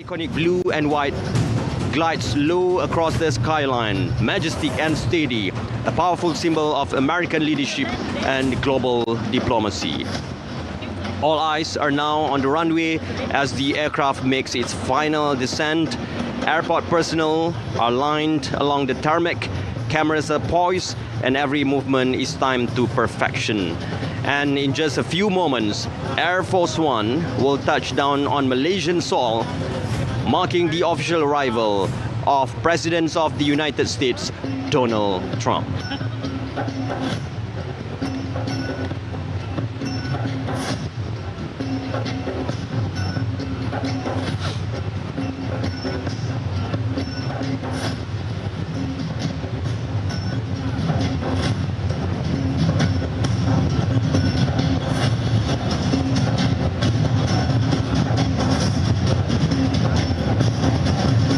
iconic blue and white glides low across the skyline, majestic and steady, a powerful symbol of American leadership and global diplomacy. All eyes are now on the runway as the aircraft makes its final descent. Airport personnel are lined along the tarmac, cameras are poised, and every movement is timed to perfection. And in just a few moments, Air Force One will touch down on Malaysian soil, marking the official arrival of President of the United States, Donald Trump.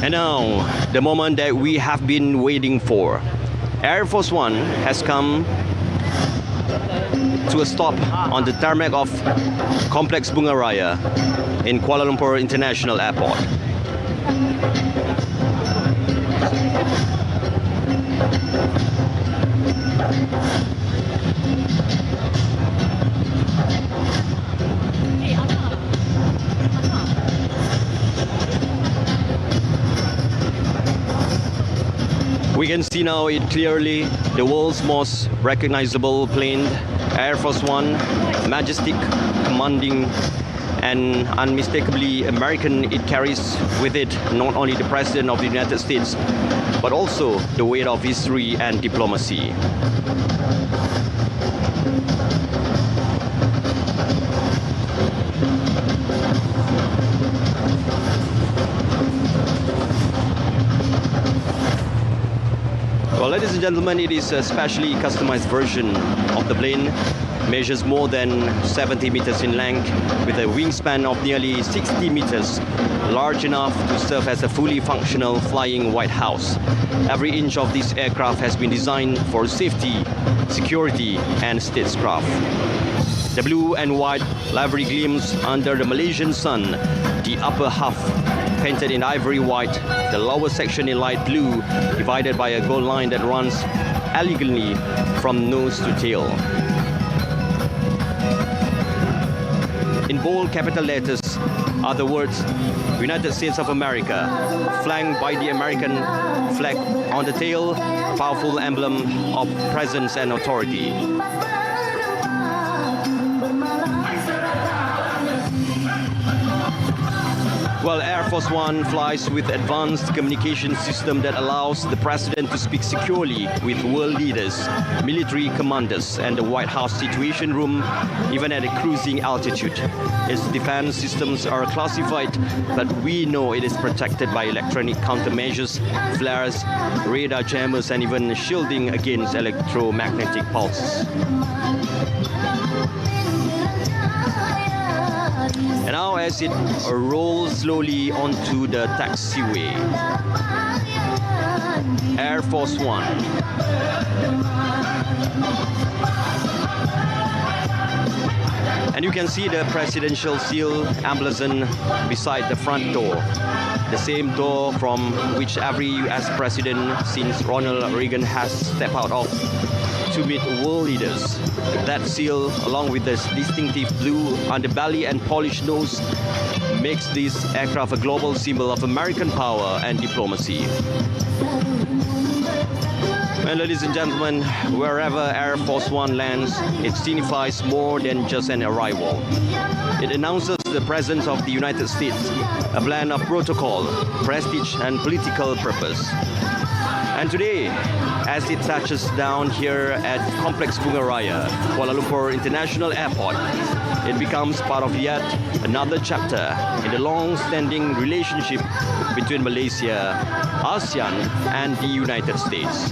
And now, the moment that we have been waiting for. Air Force One has come to a stop on the tarmac of Complex Bunga Raya in Kuala Lumpur International Airport. We can see now it clearly, the world's most recognizable plane, Air Force One, majestic, commanding, and unmistakably American. It carries with it not only the President of the United States, but also the weight of history and diplomacy. Well, ladies and gentlemen, it is a specially customized version of the plane. Measures more than 70 meters in length with a wingspan of nearly 60 meters, large enough to serve as a fully functional flying White House. Every inch of this aircraft has been designed for safety, security, and statecraft. The blue and white livery gleams under the Malaysian sun, the upper half painted in ivory white, the lower section in light blue, divided by a gold line that runs elegantly from nose to tail. In bold capital letters are the words United States of America, flanked by the American flag on the tail, a powerful emblem of presence and authority. Well, Air Force One flies with advanced communication system that allows the President to speak securely with world leaders, military commanders, and the White House Situation Room, even at a cruising altitude. Its defense systems are classified, but we know it is protected by electronic countermeasures, flares, radar jammers, and even shielding against electromagnetic pulses. And now as it rolls slowly onto the taxiway, Air Force One. And you can see the presidential seal emblazoned beside the front door, the same door from which every US president since Ronald Reagan has stepped out of to meet world leaders. That seal, along with this distinctive blue underbelly and polished nose, makes this aircraft a global symbol of American power and diplomacy. And ladies and gentlemen, wherever Air Force One lands, it signifies more than just an arrival. It announces the presence of the United States, a blend of protocol, prestige, and political purpose. And today, as it touches down here at Complex Bunga Raya, Kuala Lumpur International Airport, it becomes part of yet another chapter in the long-standing relationship between Malaysia, ASEAN, and the United States.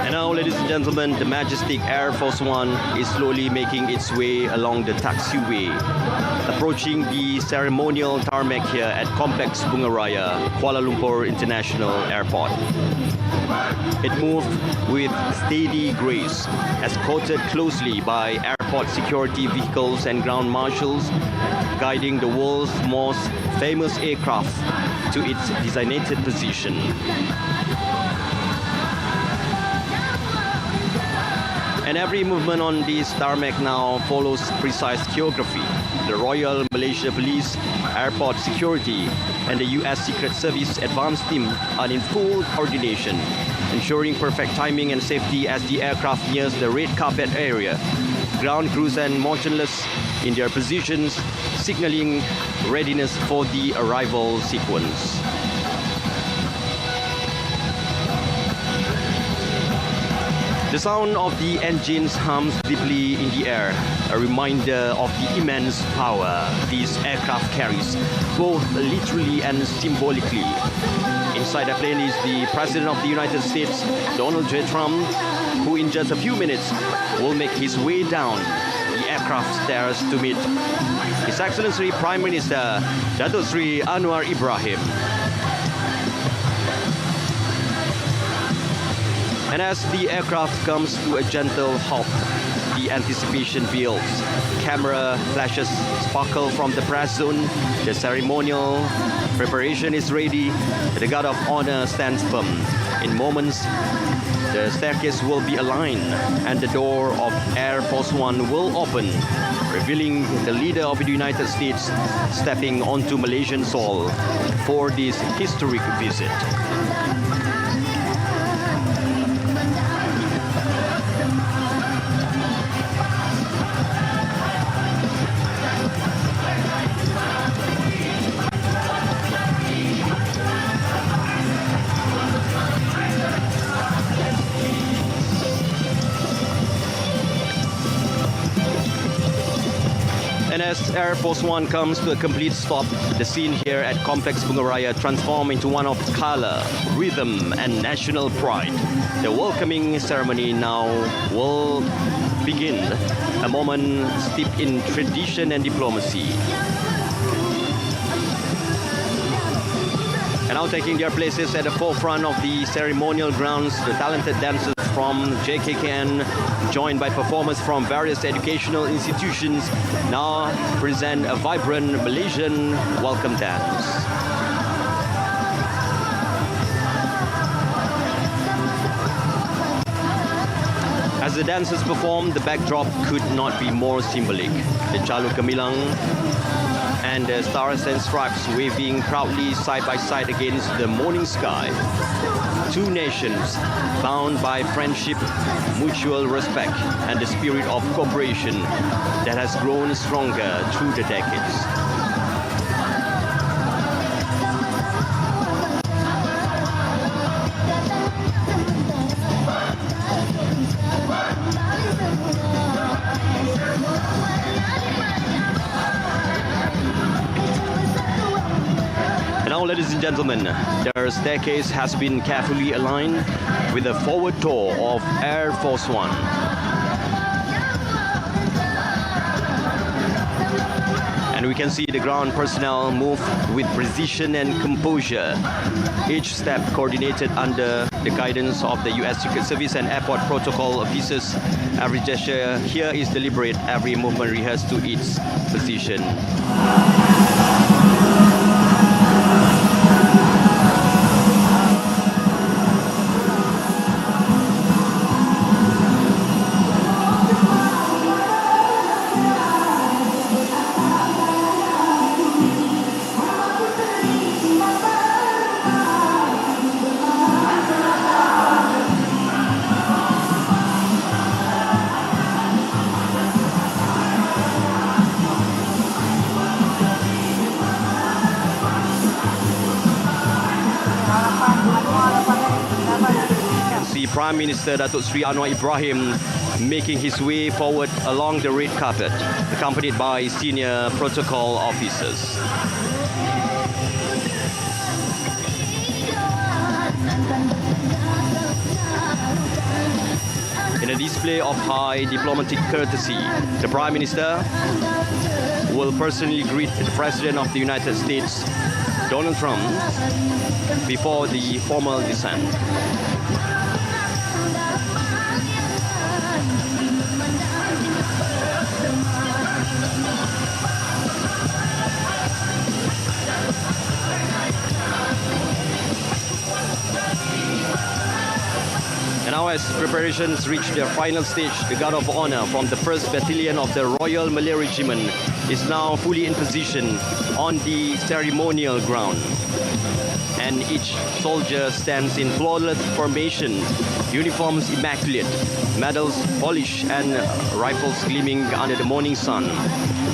And now, ladies and gentlemen, the majestic Air Force One is slowly making its way along the taxiway, approaching the ceremonial tarmac here at Complex Bunga Raya, Kuala Lumpur International Airport. It moved with steady grace, escorted closely by airport security vehicles and ground marshals, guiding the world's most famous aircraft to its designated position. And every movement on this tarmac now follows precise choreography. The Royal Malaysia Police, Airport Security, and the US Secret Service advance team are in full coordination, ensuring perfect timing and safety as the aircraft nears the red carpet area. Ground crews are motionless in their positions, signaling readiness for the arrival sequence. The sound of the engines hums deeply in the air, a reminder of the immense power these aircraft carries, both literally and symbolically. Inside the plane is the President of the United States, Donald J. Trump, who in just a few minutes will make his way down the aircraft stairs to meet His Excellency Prime Minister Datuk Sri Anwar Ibrahim. And as the aircraft comes to a gentle halt, the anticipation builds. Camera flashes sparkle from the press zone. The ceremonial preparation is ready. The guard of honor stands firm. In moments, the staircase will be aligned and the door of Air Force One will open, revealing the leader of the United States stepping onto Malaysian soil for this historic visit. And as Air Force One comes to a complete stop, the scene here at Complex Bunga Raya transforms into one of color, rhythm, and national pride. The welcoming ceremony now will begin, a moment steeped in tradition and diplomacy. And now taking their places at the forefront of the ceremonial grounds, the talented dancers from JKKN, joined by performers from various educational institutions, now present a vibrant Malaysian welcome dance. As the dancers perform, the backdrop could not be more symbolic. The Chalu Gemilang and the stars and stripes waving proudly side by side against the morning sky. Two nations bound by friendship, mutual respect, and the spirit of cooperation that has grown stronger through the decades. Now, ladies and gentlemen, their staircase has been carefully aligned with the forward tour of Air Force One. And we can see the ground personnel move with precision and composure, each step coordinated under the guidance of the US Secret Service and airport protocol officers. Every gesture here is deliberate, every movement rehearsed to its position. Prime Minister Datuk Sri Anwar Ibrahim making his way forward along the red carpet, accompanied by senior protocol officers. In a display of high diplomatic courtesy, the Prime Minister will personally greet the President of the United States, Donald Trump, before the formal descent. And now as preparations reach their final stage, the Guard of Honor from the 1st Battalion of the Royal Malay Regiment is now fully in position on the ceremonial ground. And each soldier stands in flawless formation, uniforms immaculate, medals polished and rifles gleaming under the morning sun.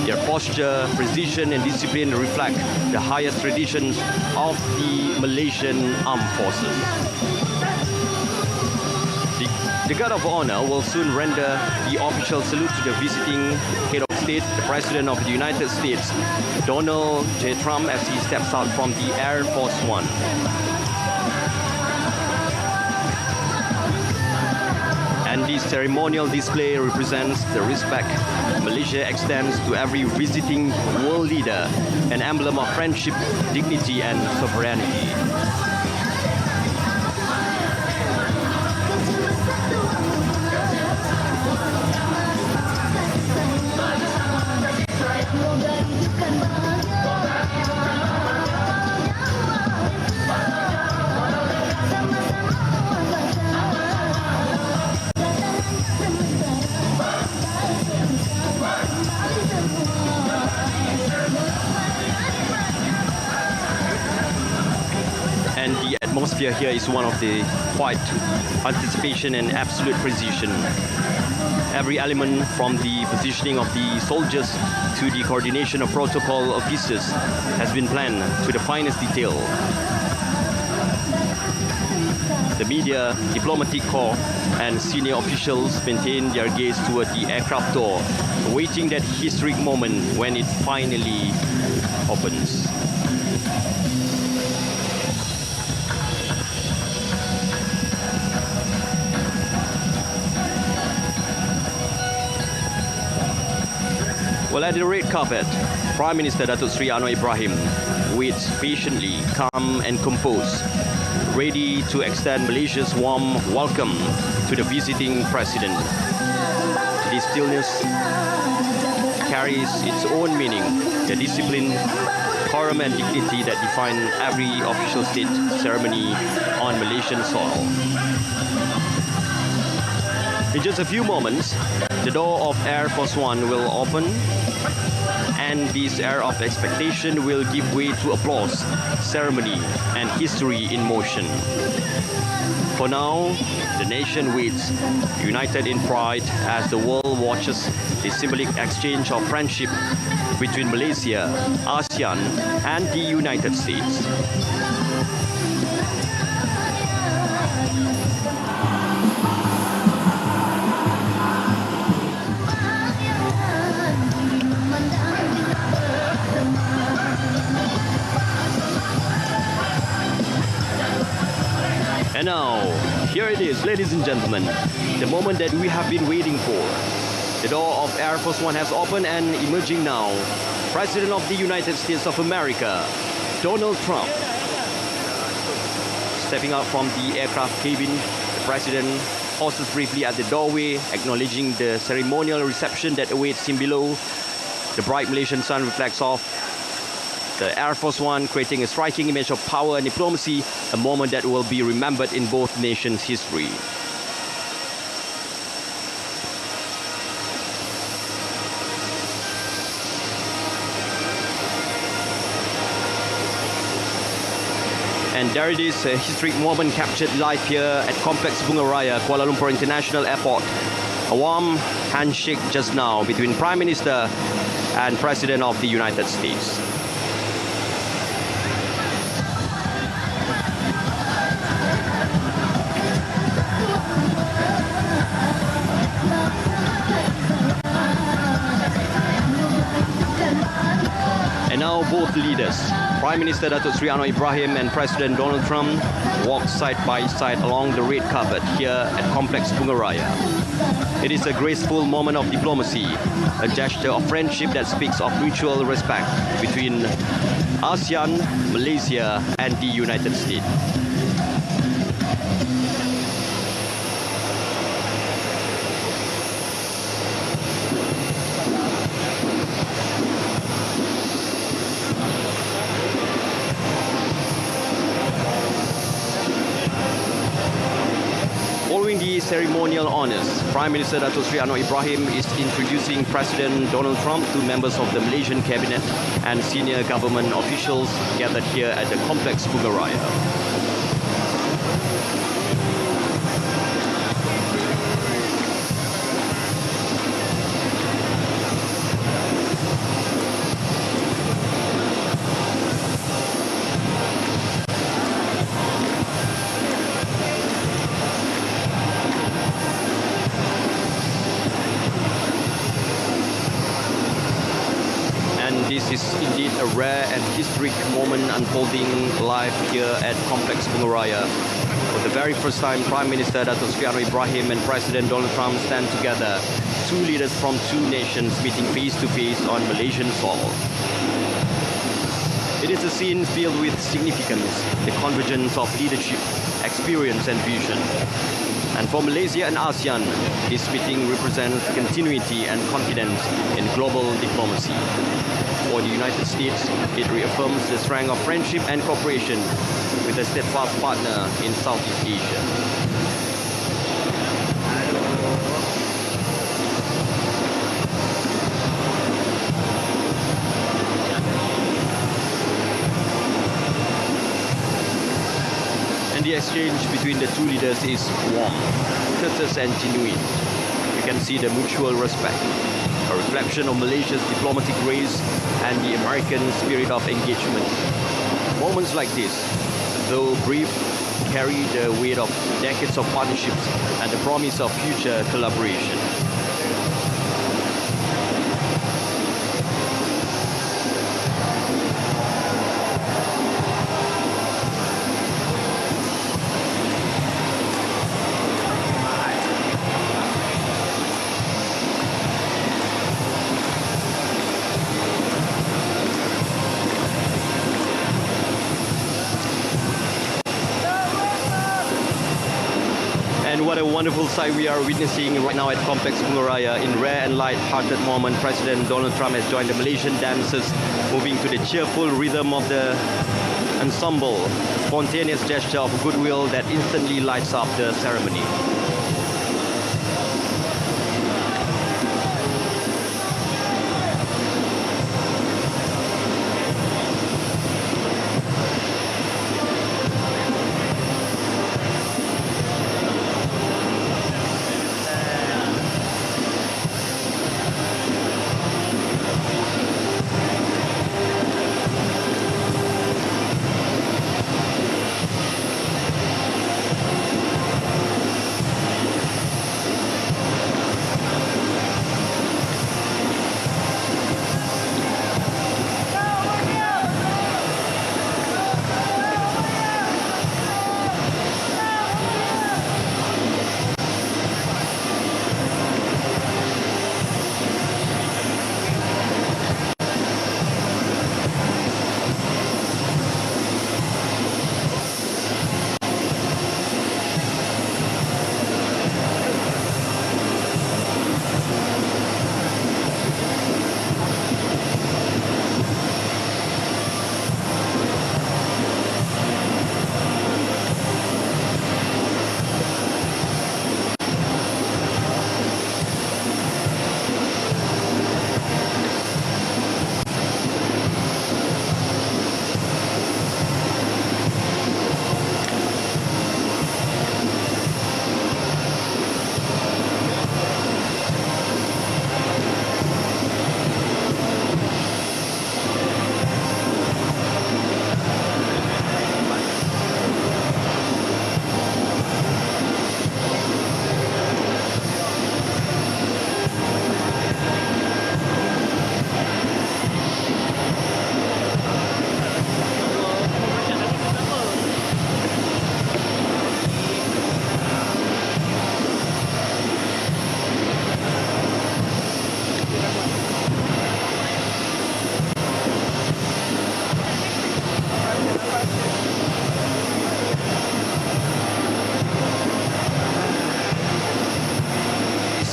Their posture, precision and discipline reflect the highest traditions of the Malaysian Armed Forces. The Guard of Honor will soon render the official salute to the visiting head of state, the President of the United States, Donald J. Trump, as he steps out from the Air Force One. And this ceremonial display represents the respect Malaysia extends to every visiting world leader, an emblem of friendship, dignity and sovereignty. And the atmosphere here is one of the quiet anticipation and absolute precision. Every element from the positioning of the soldiers to the coordination of protocol officers has been planned to the finest detail. The media, diplomatic corps and senior officials maintain their gaze toward the aircraft door, awaiting that historic moment when it finally opens. Well, at the red carpet, Prime Minister Datuk Seri Anwar Ibrahim waits patiently, calm and composed, ready to extend Malaysia's warm welcome to the visiting president. This stillness carries its own meaning, the discipline, decorum and dignity that define every official state ceremony on Malaysian soil. In just a few moments, the door of Air Force One will open, and this air of expectation will give way to applause, ceremony, and history in motion. For now, the nation waits, united in pride, as the world watches the symbolic exchange of friendship between Malaysia, ASEAN, and the United States. And now, here it is, ladies and gentlemen, the moment that we have been waiting for. The door of Air Force One has opened, and emerging now, President of the United States of America, Donald Trump. Stepping out from the aircraft cabin, the President pauses briefly at the doorway, acknowledging the ceremonial reception that awaits him below. The bright Malaysian sun reflects off the Air Force One, creating a striking image of power and diplomacy, a moment that will be remembered in both nations' history. And there it is, a historic moment captured live here at Complex Bunga Raya, Kuala Lumpur International Airport. A warm handshake just now between Prime Minister and President of the United States. And now both leaders Prime Minister Datuk Seri Anwar Ibrahim and President Donald Trump walk side by side along the red carpet here at Complex Bunga Raya. It is a graceful moment of diplomacy, a gesture of friendship that speaks of mutual respect between ASEAN, Malaysia and the United States. Following the ceremonial honors, Prime Minister Datuk Seri Anwar Ibrahim is introducing President Donald Trump to members of the Malaysian cabinet and senior government officials gathered here at the Complex Bunga Raya. This is indeed a rare and historic moment unfolding live here at Complex Bunga Raya. For the very first time, Prime Minister Datuk Seri Anwar Ibrahim and President Donald Trump stand together, two leaders from two nations meeting face to face on Malaysian soil. It is a scene filled with significance, the convergence of leadership, experience and vision. And for Malaysia and ASEAN, this meeting represents continuity and confidence in global diplomacy. For the United States, it reaffirms the strength of friendship and cooperation with a steadfast partner in Southeast Asia. The exchange between the two leaders is warm, courteous and genuine. You can see the mutual respect, a reflection of Malaysia's diplomatic grace and the American spirit of engagement. Moments like this, though brief, carry the weight of decades of partnerships and the promise of future collaboration. And what a wonderful sight we are witnessing right now at Complex Bunga Raya. In rare and light-hearted moment, President Donald Trump has joined the Malaysian dancers, moving to the cheerful rhythm of the ensemble, a spontaneous gesture of goodwill that instantly lights up the ceremony.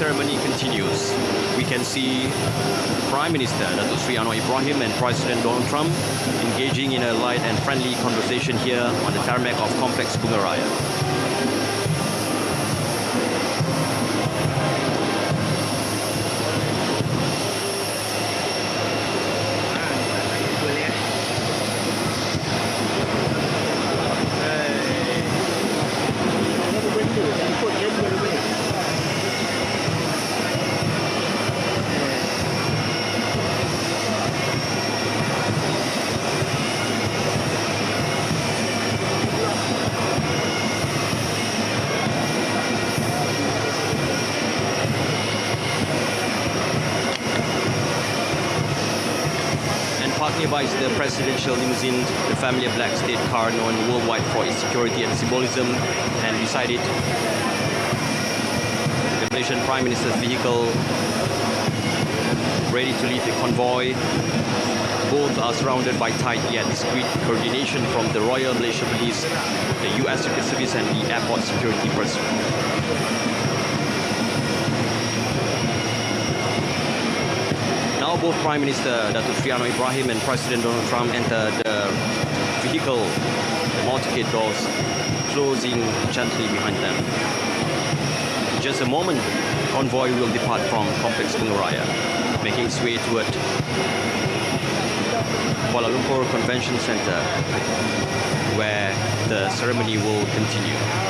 ceremony continues. We can see Prime Minister Datuk Sri Anwar Ibrahim and President Donald Trump engaging in a light and friendly conversation here on the tarmac of Complex Bunga Raya. Parked nearby is the presidential limousine, the family of black state car known worldwide for its security and symbolism, and beside it, the Malaysian Prime Minister's vehicle, ready to lead the convoy. Both are surrounded by tight yet discreet coordination from the Royal Malaysia Police, the US Secret Service, and the airport security personnel. Now both Prime Minister Datuk Sri Anwar Ibrahim and President Donald Trump enter the vehicle, the motorcade doors closing gently behind them. In just a moment, the convoy will depart from Complex Bunga Raya, making its way toward Kuala Lumpur Convention Centre, where the ceremony will continue.